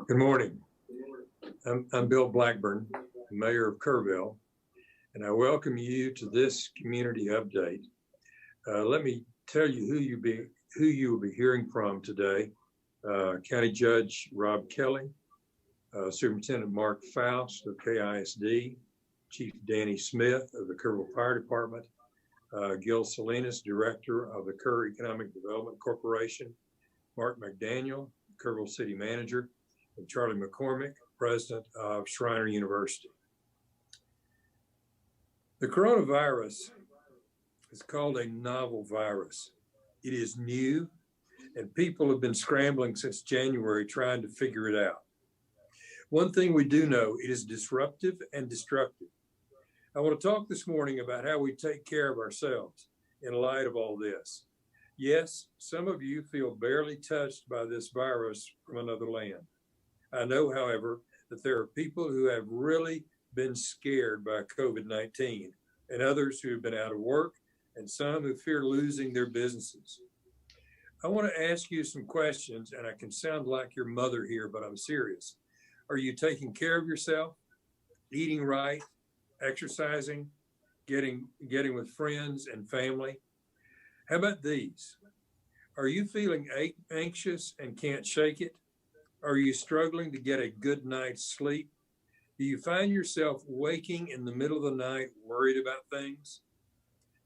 Good morning. I'm Bill Blackburn, Mayor of Kerrville, and I welcome you to this community update. Let me tell you who you will be hearing from today. County Judge Rob Kelly, Superintendent Mark Faust of KISD, Chief Danny Smith of the Kerrville Fire Department, Gil Salinas, Director of the Kerr Economic Development Corporation, Mark Mcdaniel, Kerrville City Manager, and Charlie McCormick, President of Schreiner University. The coronavirus is called a novel virus. It is new, and people have been scrambling since January trying to figure it out. One thing we do know, it is disruptive and destructive. I want to talk this morning about how we take care of ourselves in light of all this. Yes, some of you feel barely touched by this virus from another land. I know, however, that there are people who have really been scared by COVID-19 and others who have been out of work and some who fear losing their businesses. I want to ask you some questions, and I can sound like your mother here, but I'm serious. Are you taking care of yourself, eating right, exercising, getting with friends and family? How about these? Are you feeling anxious and can't shake it? Are you struggling to get a good night's sleep? Do you find yourself waking in the middle of the night worried about things?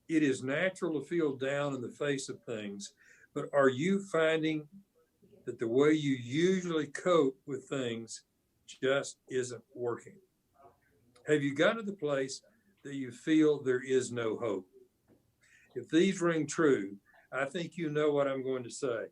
It is natural to feel down in the face of things, but are you finding that the way you usually cope with things just isn't working? Have you gotten to the place that you feel there is no hope? If these ring true, I think you know what I'm going to say.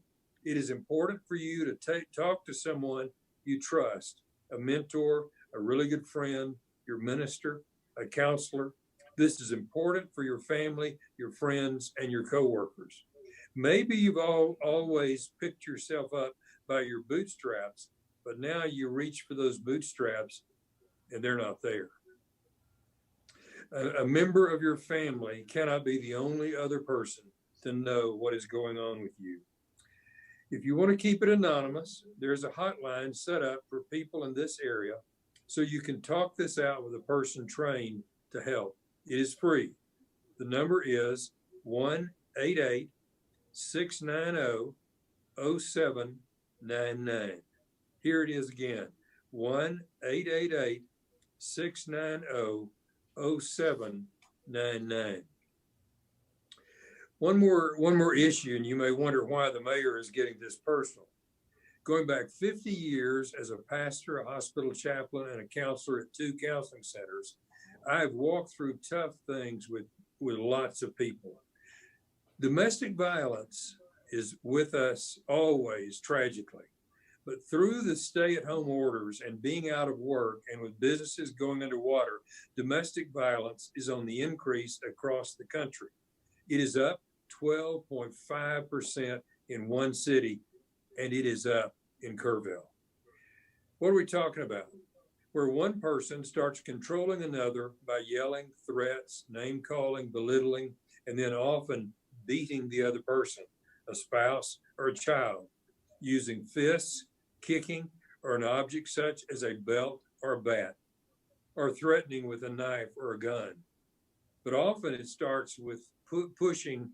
It is important for you to talk to someone you trust, a mentor, a really good friend, your minister, a counselor. This is important for your family, your friends, and your coworkers. Maybe you've always picked yourself up by your bootstraps, but now you reach for those bootstraps and they're not there. A member of your family cannot be the only other person to know what is going on with you. If you want to keep it anonymous, there's a hotline set up for people in this area so you can talk this out with a person trained to help. It is free. The number is 1-888-690-0799. Here it is again, 1-888-690-0799. One more issue, and you may wonder why the mayor is getting this personal. Going back 50 years as a pastor, a hospital chaplain, and a counselor at 2 counseling centers, I have walked through tough things with lots of people. Domestic violence is with us always, tragically. But through the stay-at-home orders and being out of work and with businesses going underwater, domestic violence is on the increase across the country. It is up 12.5% in one city, and it is up in Kerrville. What are we talking about? Where one person starts controlling another by yelling, threats, name-calling, belittling, and then often beating the other person, a spouse or a child, using fists, kicking, or an object such as a belt or a bat, or threatening with a knife or a gun. But often it starts with pushing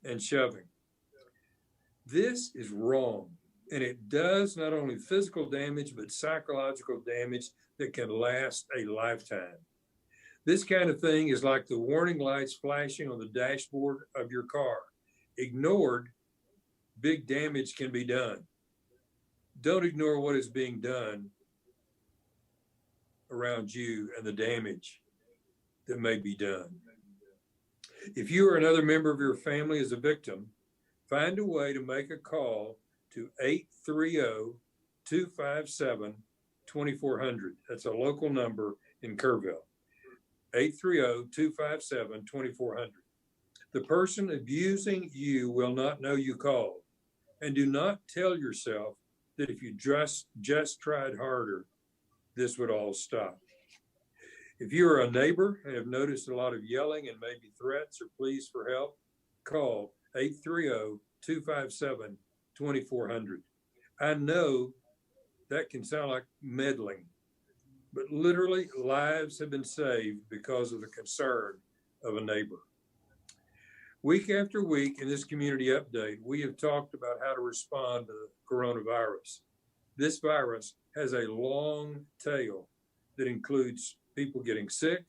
and shoving. This is wrong, and it does not only physical damage, but psychological damage that can last a lifetime. This kind of thing is like the warning lights flashing on the dashboard of your car. Ignored, big damage can be done. Don't ignore what is being done around you and the damage that may be done. If you or another member of your family is a victim, find a way to make a call to 830-257-2400. That's a local number in Kerrville. 830-257-2400. The person abusing you will not know you called. And do not tell yourself that if you just tried harder, this would all stop. If you are a neighbor and have noticed a lot of yelling and maybe threats or pleas for help, call 830-257-2400. I know that can sound like meddling, but literally lives have been saved because of the concern of a neighbor. Week after week in this community update, we have talked about how to respond to the coronavirus. This virus has a long tail that includes people getting sick,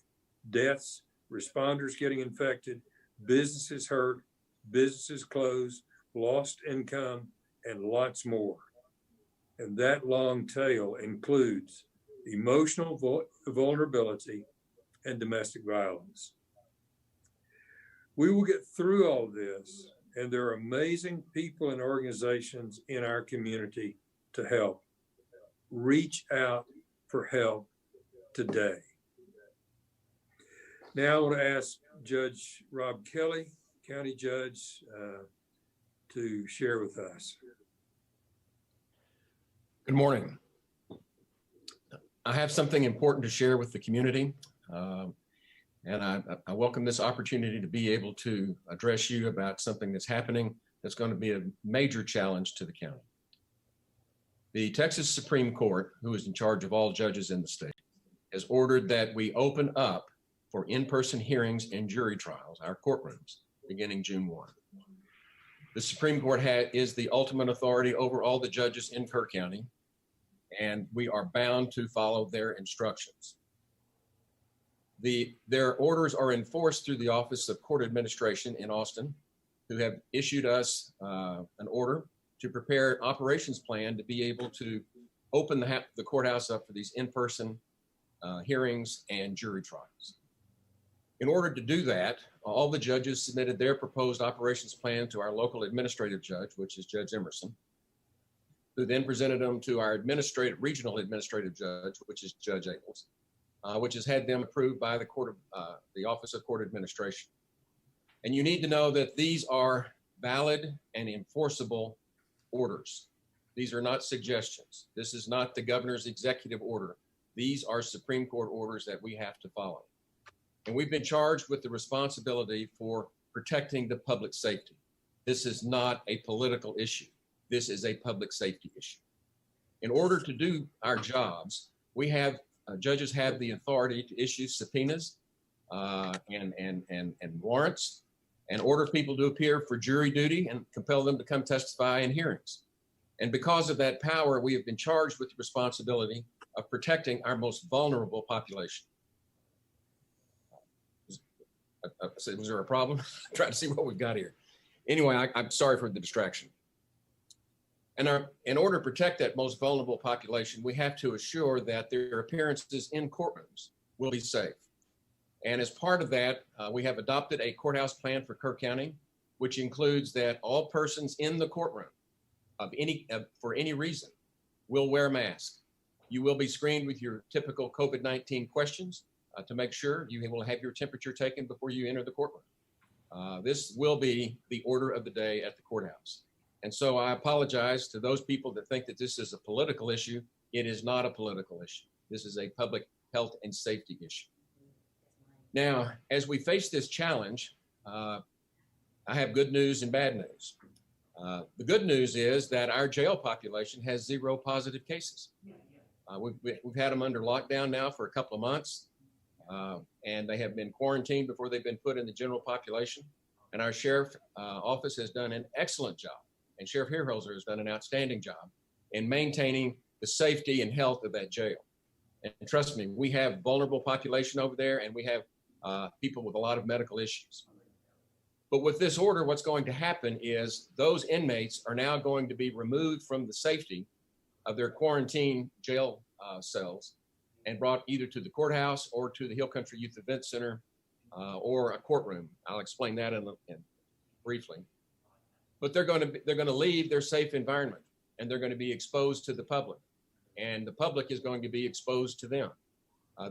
deaths, responders getting infected, businesses hurt, businesses closed, lost income, and lots more. And that long tail includes emotional vulnerability and domestic violence. We will get through all of this, and there are amazing people and organizations in our community to help. Reach out for help today. Now I want to ask Judge Rob Kelly, County Judge, to share with us. Good morning. I have something important to share with the community, and I welcome this opportunity to be able to address you about something that's happening that's going to be a major challenge to the county. The Texas Supreme Court, who is in charge of all judges in the state, has ordered that we open up for in-person hearings and jury trials, our courtrooms, beginning June 1. The Supreme Court is the ultimate authority over all the judges in Kerr County, and we are bound to follow their instructions. Their orders are enforced through the Office of Court Administration in Austin, who have issued us an order to prepare an operations plan to be able to open the courthouse up for these in-person hearings and jury trials. In order to do that, all the judges submitted their proposed operations plan to our local administrative judge, which is Judge Emerson, who then presented them to our regional administrative judge, which is Judge Abels, which has had them approved by the Office of Court Administration. And you need to know that these are valid and enforceable orders. These are not suggestions. This is not the governor's executive order. These are Supreme Court orders that we have to follow. And we've been charged with the responsibility for protecting the public safety. This is not a political issue. This is a public safety issue. In order to do our jobs, judges have the authority to issue subpoenas and warrants and order people to appear for jury duty and compel them to come testify in hearings. And because of that power, we have been charged with the responsibility of protecting our most vulnerable population. Was there a problem? Trying to see what we've got here. Anyway, I'm sorry for the distraction. And in order to protect that most vulnerable population, we have to assure that their appearances in courtrooms will be safe. And as part of that, we have adopted a courthouse plan for Kerr County, which includes that all persons in the courtroom for any reason will wear a mask. You will be screened with your typical COVID-19 questions to make sure you will have your temperature taken before you enter the courtroom. This will be the order of the day at the courthouse. And so I apologize to those people that think that this is a political issue. It is not a political issue. This is a public health and safety issue. Now, as we face this challenge, I have good news and bad news. The good news is that our jail population has 0 positive cases. We've had them under lockdown now for a couple of months, and they have been quarantined before they've been put in the general population. And our sheriff office has done an excellent job, and Sheriff Herholzer has done an outstanding job in maintaining the safety and health of that jail. And trust me, we have vulnerable population over there, and we have people with a lot of medical issues. But with this order, what's going to happen is those inmates are now going to be removed from the safety of their quarantine jail cells and brought either to the courthouse or to the Hill Country Youth Event Center or a courtroom. I'll explain that in briefly. But they're going to leave their safe environment, and they're going to be exposed to the public, and the public is going to be exposed to them.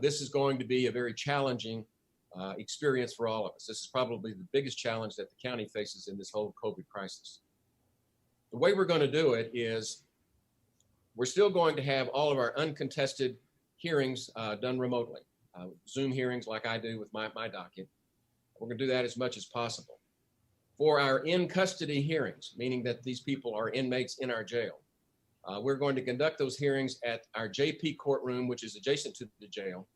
This is going to be a very challenging experience for all of us. This is probably the biggest challenge that the county faces in this whole COVID crisis. The way we're going to do it is we're still going to have all of our uncontested hearings done remotely, Zoom hearings like I do with my docket. We're going to do that as much as possible. For our in-custody hearings, meaning that these people are inmates in our jail, We're going to conduct those hearings at our JP courtroom, which is adjacent to the jail,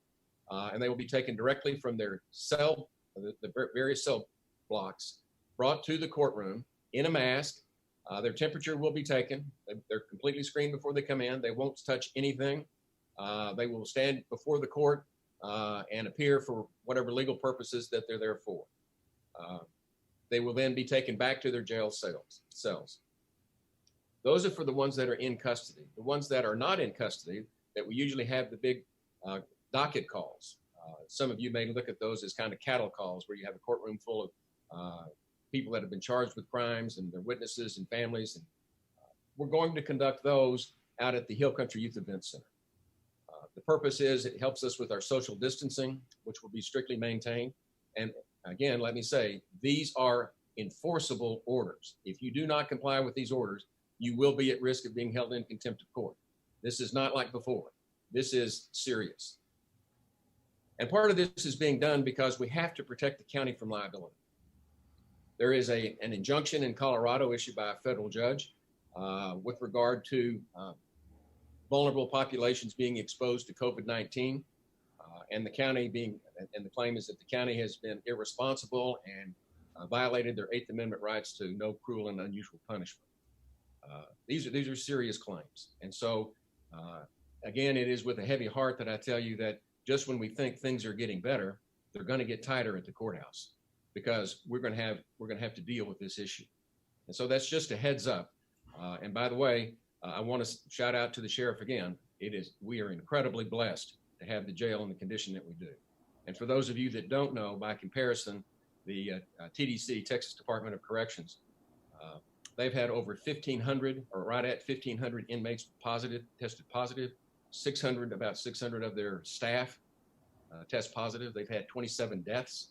and they will be taken directly from their cell, the various cell blocks, brought to the courtroom in a mask. Their temperature will be taken. They're completely screened before they come in. They won't touch anything. They will stand before the court and appear for whatever legal purposes that they're there for. They will then be taken back to their jail cells. Those are for the ones that are in custody. The ones that are not in custody, that we usually have the big docket calls. Some of you may look at those as kind of cattle calls, where you have a courtroom full of people that have been charged with crimes and their witnesses and families. And we're going to conduct those out at the Hill Country Youth Event Center. The purpose is it helps us with our social distancing, which will be strictly maintained. And again, let me say, these are enforceable orders. If you do not comply with these orders, you will be at risk of being held in contempt of court. This is not like before. This is serious. And part of this is being done because we have to protect the county from liability. There is an injunction in Colorado issued by a federal judge with regard to vulnerable populations being exposed to COVID-19 and the county and the claim is that the county has been irresponsible and violated their 8th Amendment rights to no cruel and unusual punishment. These are serious claims. And so, again, it is with a heavy heart that I tell you that just when we think things are getting better, they're going to get tighter at the courthouse because we're going to have to deal with this issue. And so that's just a heads up. And by the way, I want to shout out to the sheriff again. We are incredibly blessed to have the jail in the condition that we do. And for those of you that don't know, by comparison, the TDC, Texas Department of Corrections, they've had over 1,500 or right at 1,500 inmates tested positive, about 600 of their staff test positive. They've had 27 deaths.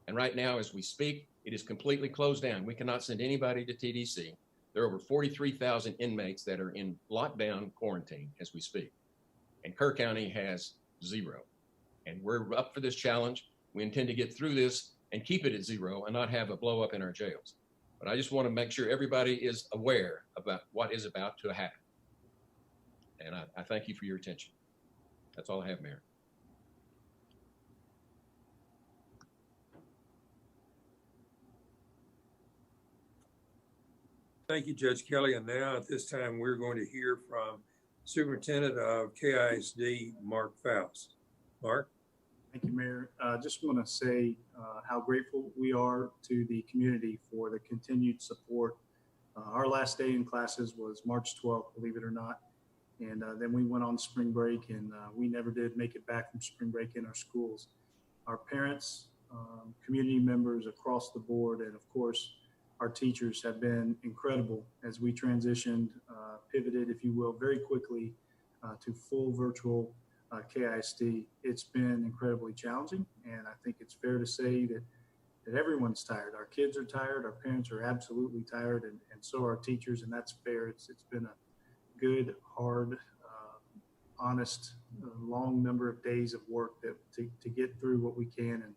And right now, as we speak, it is completely closed down. We cannot send anybody to TDC. There are over 43,000 inmates that are in lockdown quarantine as we speak. And Kerr County has 0. And we're up for this challenge. We intend to get through this and keep it at 0 and not have a blow up in our jails. But I just want to make sure everybody is aware about what is about to happen. And I thank you for your attention. That's all I have, Mayor. Thank you, Judge Kelly. And now at this time, we're going to hear from Superintendent of KISD, Mark Faust. Mark? Thank you, Mayor. I just want to say how grateful we are to the community for the continued support. Our last day in classes was March 12th, believe it or not. And then we went on spring break and we never did make it back from spring break in our schools. Our parents, community members across the board, and of course, our teachers have been incredible as we transitioned, pivoted, if you will, very quickly to full virtual KISD. It's been incredibly challenging, and I think it's fair to say that everyone's tired. Our kids are tired, our parents are absolutely tired, and so are our teachers, and that's fair. It's been a good, hard, honest, long number of days of work to get through what we can and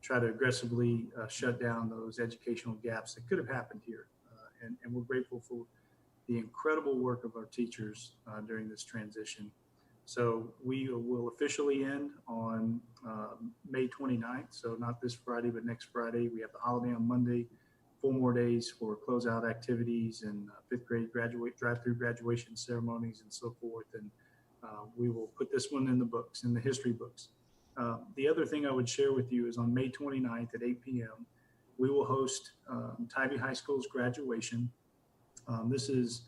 try to aggressively shut down those educational gaps that could have happened here. And we're grateful for the incredible work of our teachers during this transition. So we will officially end on May 29th. So not this Friday, but next Friday. We have the holiday on Monday, 4 more days for closeout activities and 5th grade drive-through graduation ceremonies and so forth. And we will put this one in the books, in the history books. The other thing I would share with you is on May 29th at 8 p.m., we will host Tybee High School's graduation. This is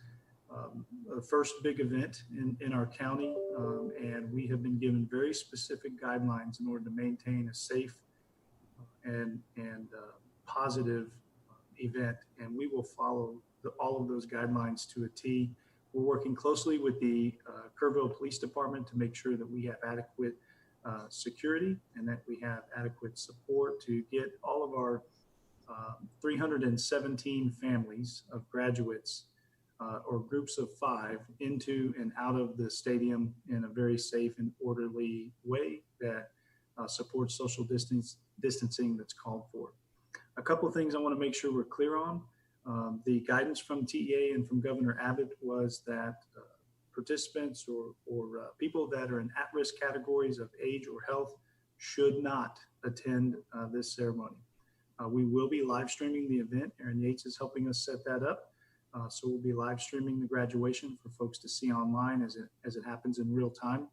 the first big event in our county, and we have been given very specific guidelines in order to maintain a safe and positive event, and we will follow all of those guidelines to a T. We're working closely with the Kerrville Police Department to make sure that we have adequate security and that we have adequate support to get all of our 317 families of graduates or groups of 5 into and out of the stadium in a very safe and orderly way that supports social distancing that's called for. A couple of things I want to make sure we're clear on. The guidance from TEA and from Governor Abbott was that participants or people that are in at-risk categories of age or health should not attend this ceremony. We will be live streaming the event. Aaron Yates is helping us set that up. So we'll be live streaming the graduation for folks to see online as it happens in real time.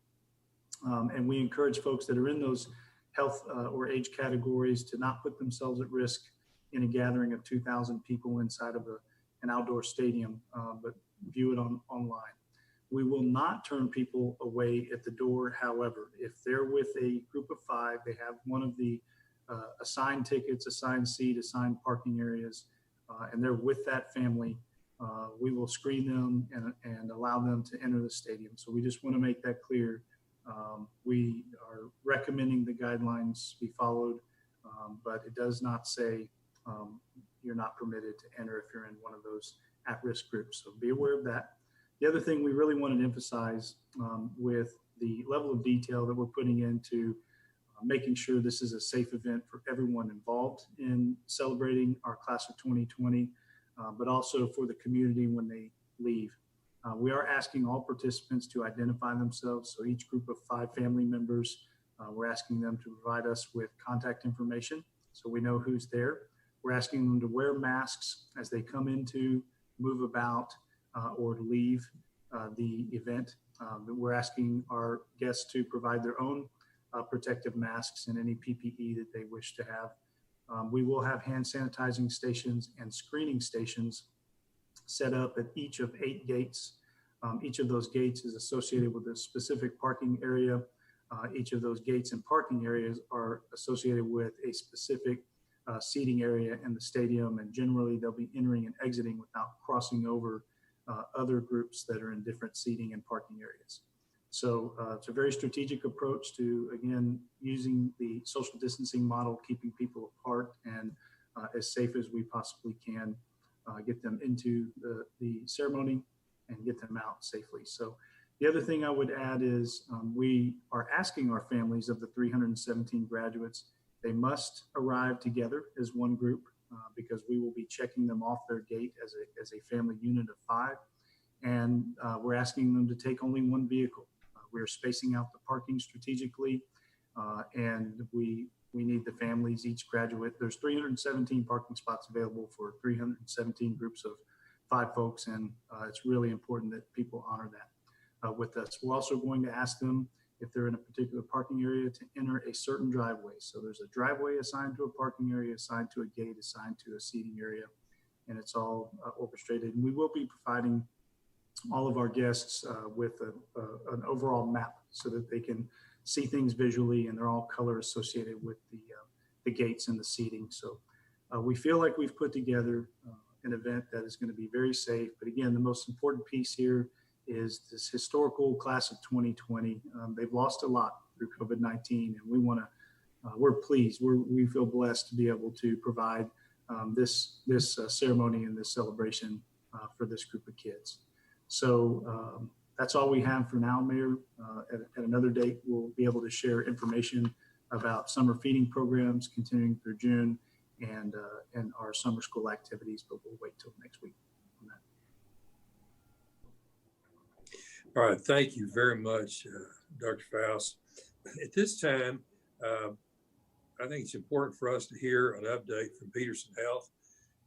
And we encourage folks that are in those health or age categories to not put themselves at risk in a gathering of 2,000 people inside of an outdoor stadium, but view it online. We will not turn people away at the door. However, if they're with a group of 5, they have one of the assigned tickets, assigned seat, assigned parking areas, and they're with that family, we will screen them and allow them to enter the stadium. So we just want to make that clear. We are recommending the guidelines be followed, but it does not say you're not permitted to enter if you're in one of those at-risk groups. So be aware of that. The other thing we really wanted to emphasize with the level of detail that we're putting into making sure this is a safe event for everyone involved in celebrating our class of 2020, but also for the community when they leave. We are asking all participants to identify themselves. So each group of 5 family members, we're asking them to provide us with contact information so we know who's there. We're asking them to wear masks as they come into, move about, or leave the event. We're asking our guests to provide their own protective masks and any PPE that they wish to have. We will have hand sanitizing stations and screening stations set up at each of 8 gates. Each of those gates is associated with a specific parking area. Each of those gates and parking areas are associated with a specific seating area in the stadium, and generally they'll be entering and exiting without crossing over other groups that are in different seating and parking areas. So it's a very strategic approach to, again, using the social distancing model, keeping people apart and as safe as we possibly can, get them into the ceremony and get them out safely. So the other thing I would add is we are asking our families of the 317 graduates, they must arrive together as one group because we will be checking them off their gate as a family unit of 5. And we're asking them to take only one vehicle. We're spacing out the parking strategically, and we need the families, each graduate. There's 317 parking spots available for 317 groups of 5 folks, and it's really important that people honor that with us. We're also going to ask them if they're in a particular parking area to enter a certain driveway. So there's a driveway assigned to a parking area, assigned to a gate, assigned to a seating area, and it's all orchestrated. And we will be providing all of our guests with an overall map so that they can see things visually, and they're all color associated with the gates and the seating. So we feel like we've put together an event that is going to be very safe. But again, the most important piece here is this historical class of 2020. They've lost a lot through COVID-19, and we're pleased. We feel blessed to be able to provide this ceremony and this celebration for this group of kids. So that's all we have for now, Mayor. At another date, we'll be able to share information about summer feeding programs continuing through June and our summer school activities, but we'll wait till next week on that. All right, thank you very much, Dr. Faust. At this time, I think it's important for us to hear an update from Peterson Health,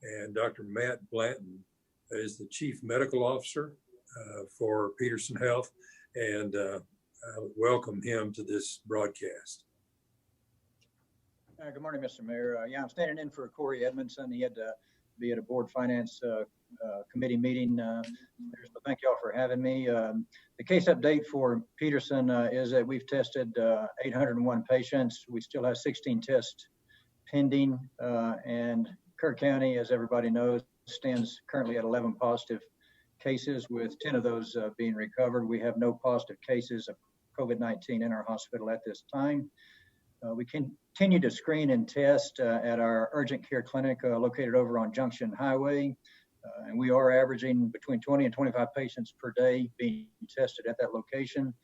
and Dr. Matt Blanton is the Chief Medical Officer for Peterson Health, and I welcome him to this broadcast. Good morning, Mr. Mayor. Yeah, I'm standing in for Corey Edmondson. He had to be at a board finance committee meeting. So thank you all for having me. The case update for Peterson is that we've tested 801 patients. We still have 16 tests pending, and Kerr County, as everybody knows, stands currently at 11 positive cases, with 10 of those being recovered. We have no positive cases of COVID-19 in our hospital at this time. We continue to screen and test at our urgent care clinic located over on Junction Highway. And we are averaging between 20 and 25 patients per day being tested at that location.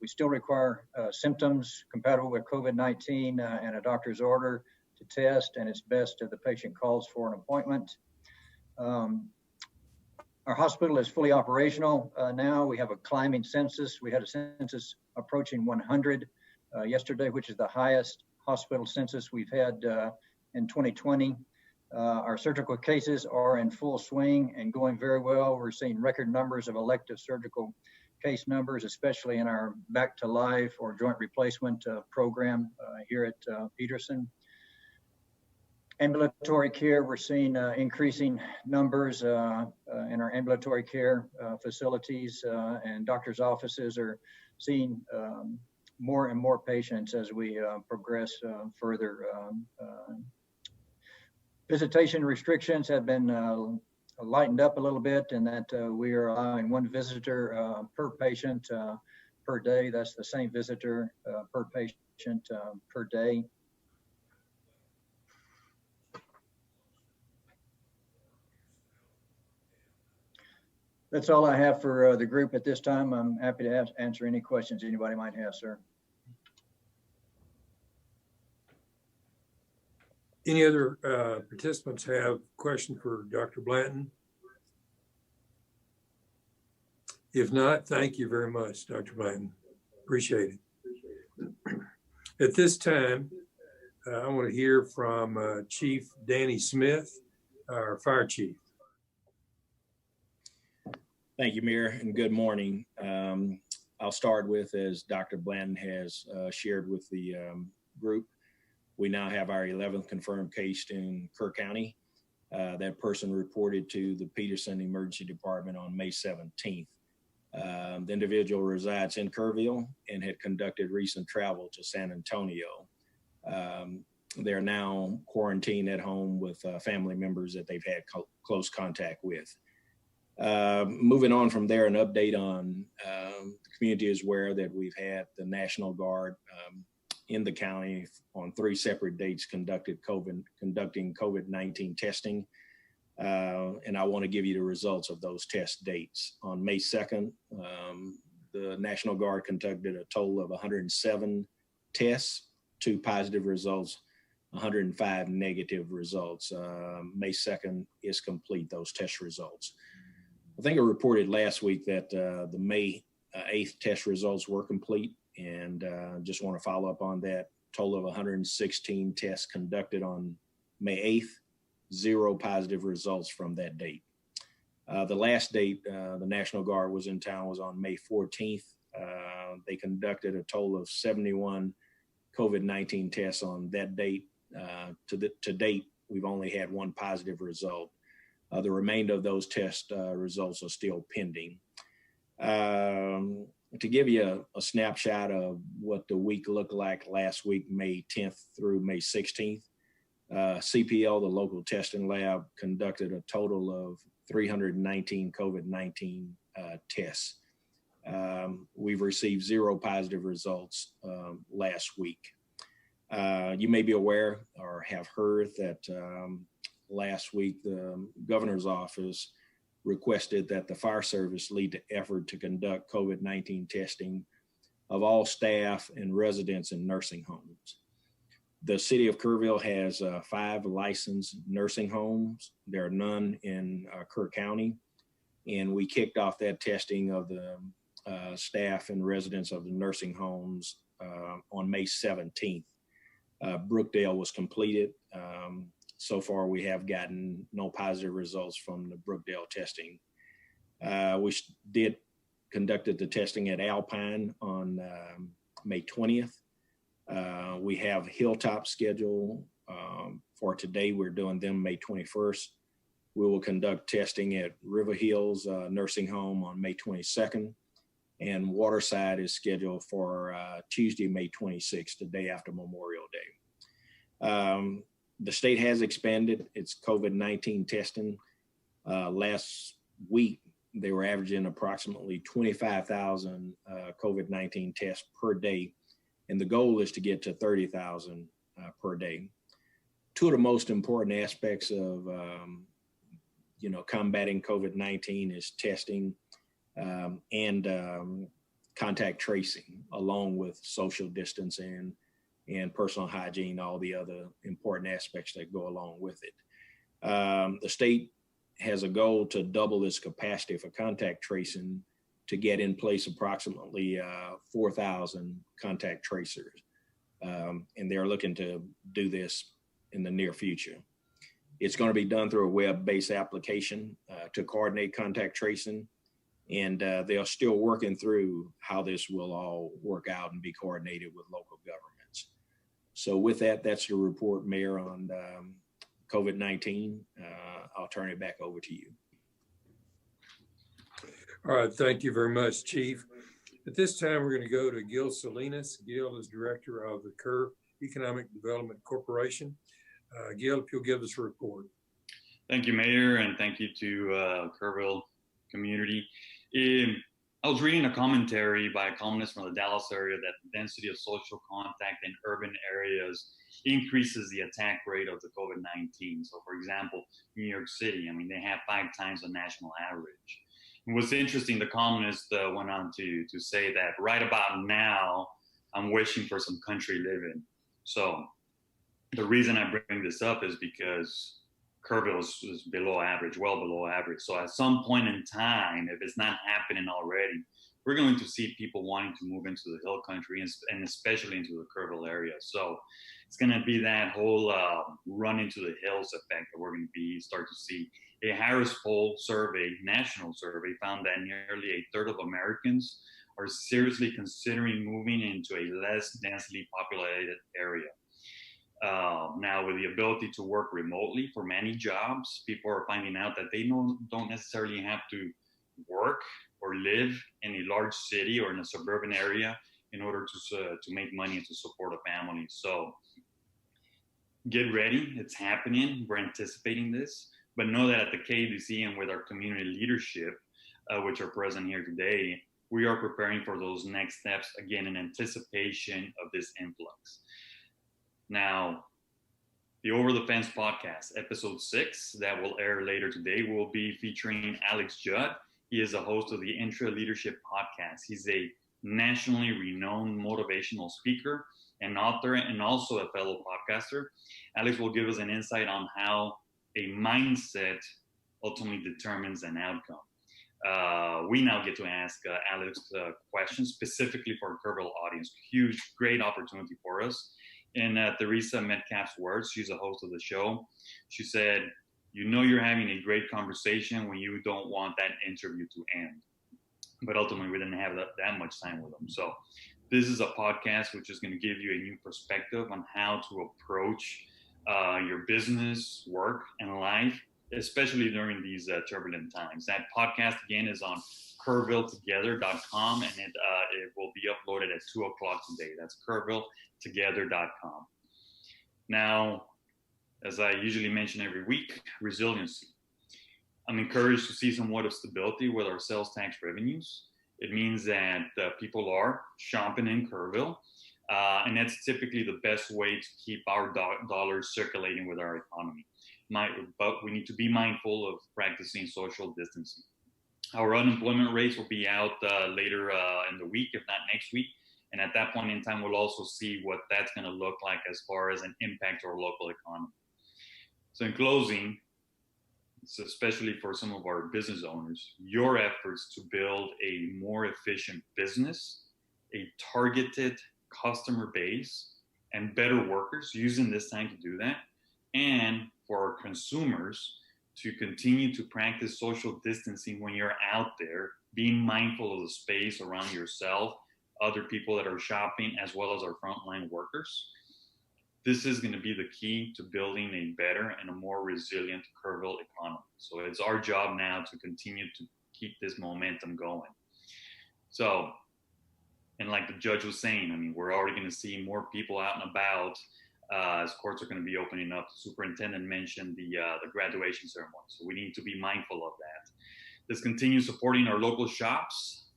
We still require symptoms compatible with COVID-19 and a doctor's order to test, and it's best if the patient calls for an appointment. Our hospital is fully operational now. We have a climbing census. We had a census approaching 100 yesterday, which is the highest hospital census we've had in 2020. Our surgical cases are in full swing and going very well. We're seeing record numbers of elective surgical case numbers, especially in our Back to Life or joint replacement program here at Peterson. Ambulatory care, we're seeing increasing numbers in our ambulatory care facilities, and doctors' offices are seeing more and more patients as we progress further. Visitation restrictions have been lightened up a little bit in that we are allowing one visitor per patient per day. That's the same visitor per patient per day. That's all I have for the group at this time. I'm happy to answer any questions anybody might have, sir. Any other participants have questions for Dr. Blanton? If not, thank you very much, Dr. Blanton. Appreciate it. At this time, I want to hear from Chief Danny Smith, our fire chief. Thank you, Mayor, and good morning. I'll start with, as Dr. Blanton has shared with the group, we now have our 11th confirmed case in Kerr County. That person reported to the Peterson Emergency Department on May 17th. The individual resides in Kerrville and had conducted recent travel to San Antonio. They're now quarantined at home with family members that they've had close contact with. Moving on from there, an update on the community is aware that we've had the National Guard in the county on 3 separate dates conducting COVID-19 testing. And I want to give you the results of those test dates. On May 2nd, the National Guard conducted a total of 107 tests, 2 positive results, 105 negative results. May 2nd is complete, those test results. I think I reported last week that the May 8th test results were complete, and just want to follow up on that. Total of 116 tests conducted on May 8th, 0 positive results from that date. The last date the National Guard was in town was on May 14th. They conducted a total of 71 COVID-19 tests on that date. To date, we've only had 1 positive result. The remainder of those test results are still pending. To give you a snapshot of what the week looked like last week, May 10th through May 16th, CPL, the local testing lab, conducted a total of 319 COVID-19 tests. We've received 0 positive results last week. You may be aware or have heard that last week the governor's office requested that the fire service lead the effort to conduct COVID-19 testing of all staff and residents in nursing homes. The City of Kerrville has 5 licensed nursing homes. There are none in Kerr County. And we kicked off that testing of the staff and residents of the nursing homes on May 17th. Brookdale was completed. So far, we have gotten no positive results from the Brookdale testing. We conducted the testing at Alpine on May 20th. We have Hilltop scheduled for today. We're doing them May 21st. We will conduct testing at River Hills Nursing Home on May 22nd. And Waterside is scheduled for Tuesday, May 26th, the day after Memorial Day. The state has expanded its COVID-19 testing. Last week, they were averaging approximately 25,000 COVID-19 tests per day. And the goal is to get to 30,000 per day. 2 of the most important aspects of combating COVID-19 is testing and contact tracing, along with social distancing and personal hygiene, all the other important aspects that go along with it. The state has a goal to double its capacity for contact tracing to get in place approximately 4,000 contact tracers. And they're looking to do this in the near future. It's going to be done through a web-based application to coordinate contact tracing. And they're still working through how this will all work out and be coordinated with local governments. So with that, that's the report, Mayor, on COVID-19. I'll turn it back over to you. All right, thank you very much, Chief. At this time, we're going to go to Gil Salinas. Gil is Director of the Kerr Economic Development Corporation. Gil, if you'll give us a report. Thank you, Mayor, and thank you to Kerrville community. I was reading a commentary by a columnist from the Dallas area that the density of social contact in urban areas increases the attack rate of the COVID-19. So, for example, New York City, I mean, they have 5 times the national average. And what's interesting, the columnist went on to say that right about now, I'm wishing for some country living. So the reason I bring this up is because Kerrville is below average, well below average. So at some point in time, if it's not happening already, we're going to see people wanting to move into the hill country and especially into the Kerrville area. So it's going to be that whole run into the hills effect that we're going to start to see. A Harris poll survey, national survey, found that nearly a third of Americans are seriously considering moving into a less densely populated area. Now, with the ability to work remotely for many jobs, people are finding out that they don't necessarily have to work or live in a large city or in a suburban area in order to make money and to support a family. So get ready, it's happening, we're anticipating this, but know that at the KDC and with our community leadership, which are present here today, we are preparing for those next steps, again, in anticipation of this influx. Now, the Over the Fence podcast, episode 6, that will air later today, will be featuring Alex Judd. He is a host of the Intra Leadership podcast. He's a nationally renowned motivational speaker and author, and also a fellow podcaster. Alex will give us an insight on how a mindset ultimately determines an outcome. We now get to ask Alex questions specifically for a Kerrville audience. Huge, great opportunity for us. In Theresa Metcalf's words, she's a host of the show. She said, "You know you're having a great conversation when you don't want that interview to end." But ultimately, we didn't have that much time with them. So this is a podcast which is going to give you a new perspective on how to approach your business, work, and life, especially during these turbulent times. That podcast, again, is on kerrvilletogether.com, and it will be uploaded at 2 o'clock today. That's kerrvilletogether.com. Now, as I usually mention every week, resiliency. I'm encouraged to see somewhat of stability with our sales tax revenues. It means that people are shopping in Kerrville, and that's typically the best way to keep our dollars circulating with our economy. But we need to be mindful of practicing social distancing. Our unemployment rates will be out later in the week, if not next week. And at that point in time, we'll also see what that's going to look like as far as an impact to our local economy. So in closing, especially for some of our business owners, your efforts to build a more efficient business, a targeted customer base, and better workers, using this time to do that, and for our consumers to continue to practice social distancing when you're out there, being mindful of the space around yourself, other people that are shopping, as well as our frontline workers. This is going to be the key to building a better and a more resilient Kerrville economy. So it's our job now to continue to keep this momentum going. So, and like the judge was saying, I mean, we're already going to see more people out and about as courts are going to be opening up. The superintendent mentioned the graduation ceremony. So we need to be mindful of that. Let's continue supporting our local shops,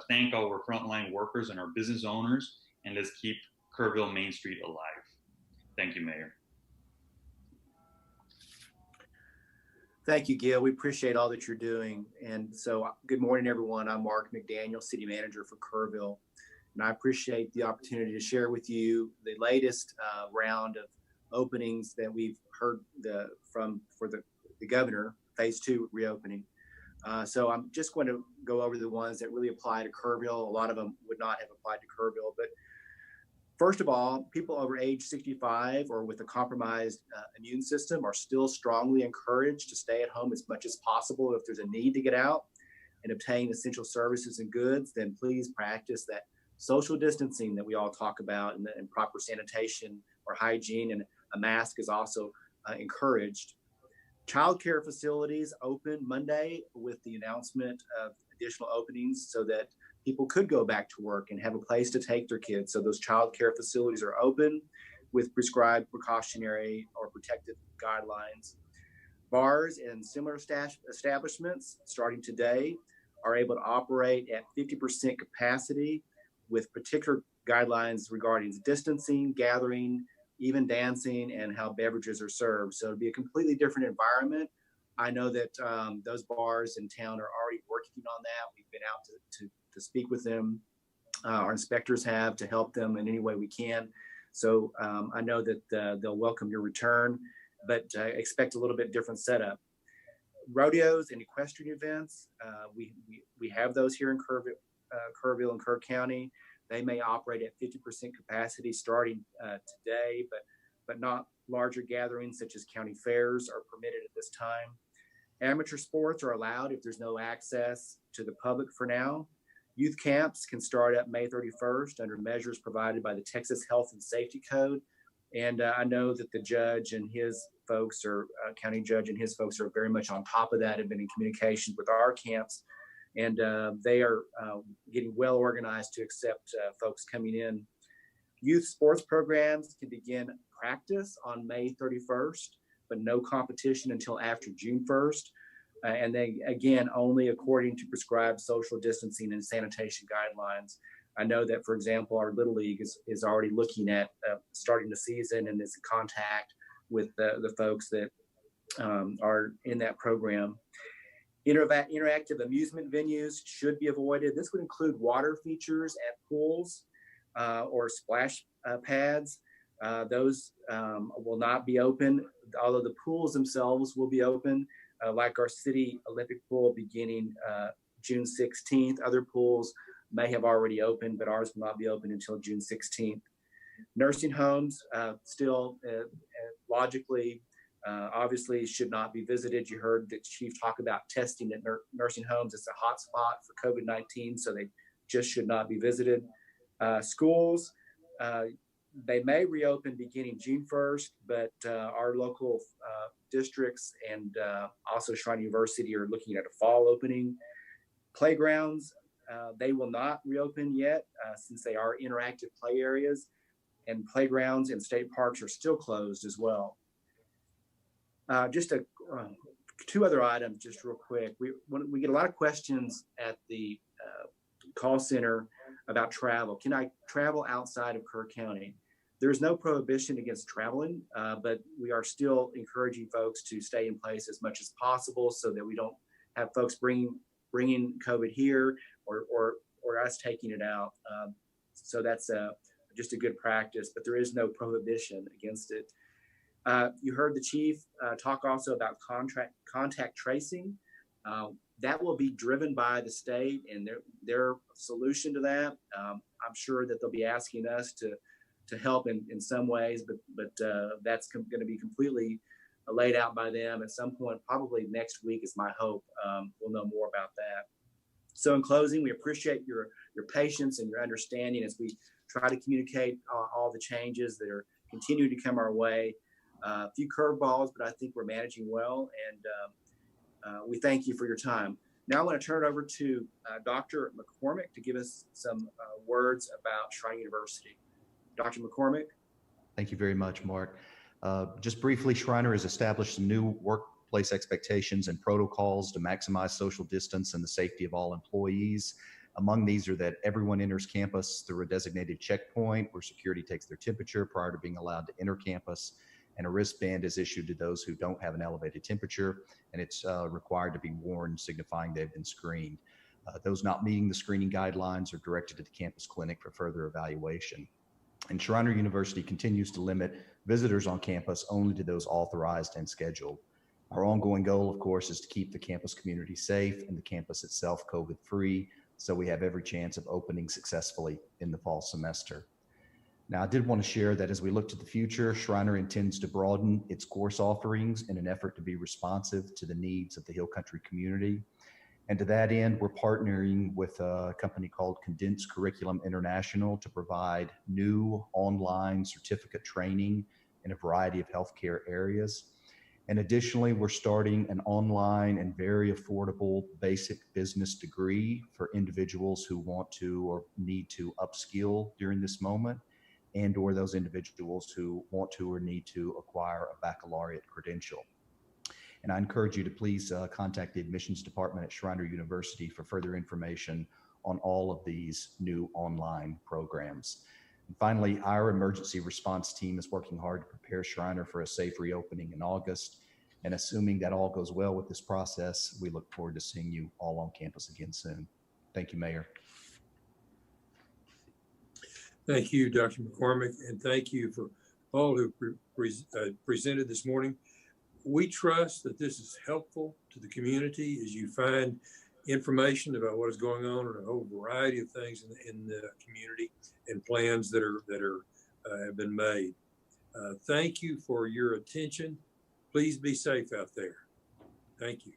thank our frontline workers and our business owners, and let's keep Kerrville Main Street alive. Thank you, Mayor. Thank you, Gil. We appreciate all that you're doing. And so good morning, everyone. I'm Mark Mcdaniel, City Manager for Kerrville. And I appreciate the opportunity to share with you the latest round of openings that we've heard for the governor phase 2 reopening. So I'm just going to go over the ones that really apply to Kerrville. A lot of them would not have applied to Kerrville, but first of all, people over age 65 or with a compromised immune system are still strongly encouraged to stay at home as much as possible. If there's a need to get out and obtain essential services and goods, then please practice that social distancing that we all talk about, and proper sanitation or hygiene, and a mask is also encouraged. Child care facilities open Monday with the announcement of additional openings so that people could go back to work and have a place to take their kids. So those child care facilities are open with prescribed precautionary or protective guidelines. Bars and similar establishments starting today are able to operate at 50% capacity with particular guidelines regarding distancing, gathering, even dancing, and how beverages are served. So it'll be a completely different environment. I know that those bars in town are already working on that. We've been out to speak with them. Our inspectors have, to help them in any way we can. So I know that they'll welcome your return, but expect a little bit different setup. Rodeos and equestrian events, we have those here in Kerrville and Kerr County. They may operate at 50% capacity starting today, but not larger gatherings such as county fairs are permitted at this time. Amateur sports are allowed if there's no access to the public for now. Youth camps can start up May 31st under measures provided by the Texas Health and Safety Code. And I know that the judge and his folks, or county judge and his folks, are very much on top of that, have been in communication with our camps. And they are getting well organized to accept folks coming in. Youth sports programs can begin practice on May 31st, but no competition until after June 1st. And then again, only according to prescribed social distancing and sanitation guidelines. I know that, for example, our Little League is already looking at starting the season and is in contact with the folks that are in that program. Interactive amusement venues should be avoided. This would include water features at pools or splash pads. Those will not be open, although the pools themselves will be open, like our city Olympic pool beginning June 16th. Other pools may have already opened, but ours will not be open until June 16th. Nursing homes still logically, obviously should not be visited. You heard the chief talk about testing at nursing homes. It's a hot spot for COVID-19, so they just should not be visited. Schools, they may reopen beginning June 1st, but our local districts and also Shrine University are looking at a fall opening. Playgrounds, they will not reopen yet since they are interactive play areas, and playgrounds and state parks are still closed as well. Just two other items, just real quick. We get a lot of questions at the call center about travel. Can I travel outside of Kerr County? There's no prohibition against traveling, but we are still encouraging folks to stay in place as much as possible so that we don't have folks bringing COVID here or us taking it out. So that's just a good practice, but there is no prohibition against it. You heard the chief talk also about contact tracing. That will be driven by the state and their solution to that. I'm sure that they'll be asking us to help in some ways, but that's going to be completely laid out by them at some point, probably next week is my hope. We'll know more about that. So in closing, we appreciate your patience and your understanding as we try to communicate all the changes that are continuing to come our way. A few curveballs, but I think we're managing well, and we thank you for your time. Now I want to turn it over to Dr. McCormick to give us some words about Shrine University. Dr. McCormick. Thank you very much, Mark. Just briefly, Shriner has established some new workplace expectations and protocols to maximize social distance and the safety of all employees. Among these are that everyone enters campus through a designated checkpoint where security takes their temperature prior to being allowed to enter campus, and a wristband is issued to those who don't have an elevated temperature, and it's required to be worn, signifying they've been screened. Those not meeting the screening guidelines are directed to the campus clinic for further evaluation. And Shriner University continues to limit visitors on campus only to those authorized and scheduled. Our ongoing goal, of course, is to keep the campus community safe and the campus itself COVID-free, so we have every chance of opening successfully in the fall semester. Now, I did want to share that as we look to the future, Schreiner intends to broaden its course offerings in an effort to be responsive to the needs of the Hill Country community. And to that end, we're partnering with a company called Condensed Curriculum International to provide new online certificate training in a variety of healthcare areas. And additionally, we're starting an online and very affordable basic business degree for individuals who want to or need to upskill during this moment, and or those individuals who want to or need to acquire a baccalaureate credential. And I encourage you to please contact the admissions department at Schreiner University for further information on all of these new online programs. And finally, our emergency response team is working hard to prepare Schreiner for a safe reopening in August. And assuming that all goes well with this process, we look forward to seeing you all on campus again soon. Thank you, Mayor. Thank you, Dr. McCormick, and thank you for all who presented this morning. We trust that this is helpful to the community as you find information about what is going on in a whole variety of things in the community and plans that have been made. Thank you for your attention. Please be safe out there. Thank you.